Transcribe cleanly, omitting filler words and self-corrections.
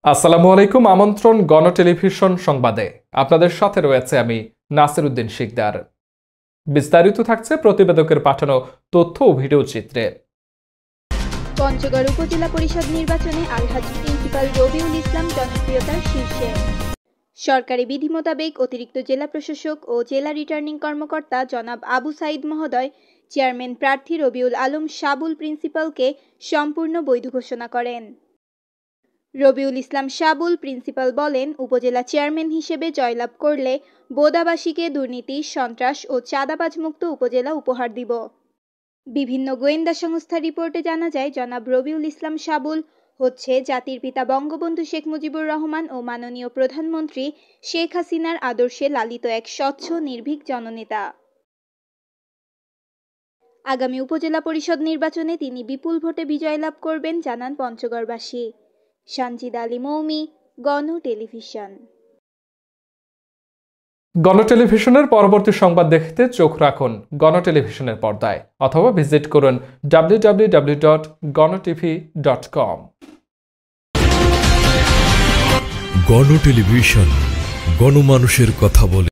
আসসালামু আলাইকুম। আমন্ত্রণ গণ টেলিভিশন সংবাদে। আপনাদের সাথে রয়েছে আমি নাসির উদ্দিন শিকদার। বিস্তারিত থাকছে প্রতিবেদকের পাঠানো তথ্য ও ভিডিও চিত্রে। পঞ্চগড় উপজেলা পরিষদ নির্বাচনে আলহাজ প্রিন্সিপাল রবিউল ইসলাম জনপ্রিয়তার শীর্ষে। সরকারি বিধি মোতাবেক অতিরিক্ত জেলা প্রশাসক ও জেলা রিটার্নিং কর্মকর্তা জনাব আবু সাইদ মহোদয় চেয়ারম্যান প্রার্থী রবিউল আলম শাবুল প্রিন্সিপালকে সম্পূর্ণ বৈধ ঘোষণা করেন। রবিউল ইসলাম শাবুল প্রিন্সিপাল বলেন, উপজেলা চেয়ারম্যান হিসেবে জয়লাভ করলে বোদাবাসীকে দুর্নীতি, সন্ত্রাস ও চাঁদাবাজ মুক্ত উপজেলা উপহার দিব। বিভিন্ন গোয়েন্দা সংস্থার রিপোর্টে জানা যায়, জনাব রবিউল ইসলাম শাবুল হচ্ছে জাতির পিতা বঙ্গবন্ধু শেখ মুজিবুর রহমান ও মাননীয় প্রধানমন্ত্রী শেখ হাসিনার আদর্শে লালিত এক স্বচ্ছ নির্ভীক জননেতা। আগামী উপজেলা পরিষদ নির্বাচনে তিনি বিপুল ভোটে বিজয় লাভ করবেন জানান পঞ্চগড়বাসী। সানজিদ আলী মৌমি, গণ টেলিভিশন। গণ টেলিভিশনের পরবর্তী সংবাদ দেখতে চোখ রাখুন গণ টেলিভিশনের পর্দায় অথবা ভিজিট করুন www.gonotv.com। গণ টেলিভিশন, গণমানুষের কথা বলে।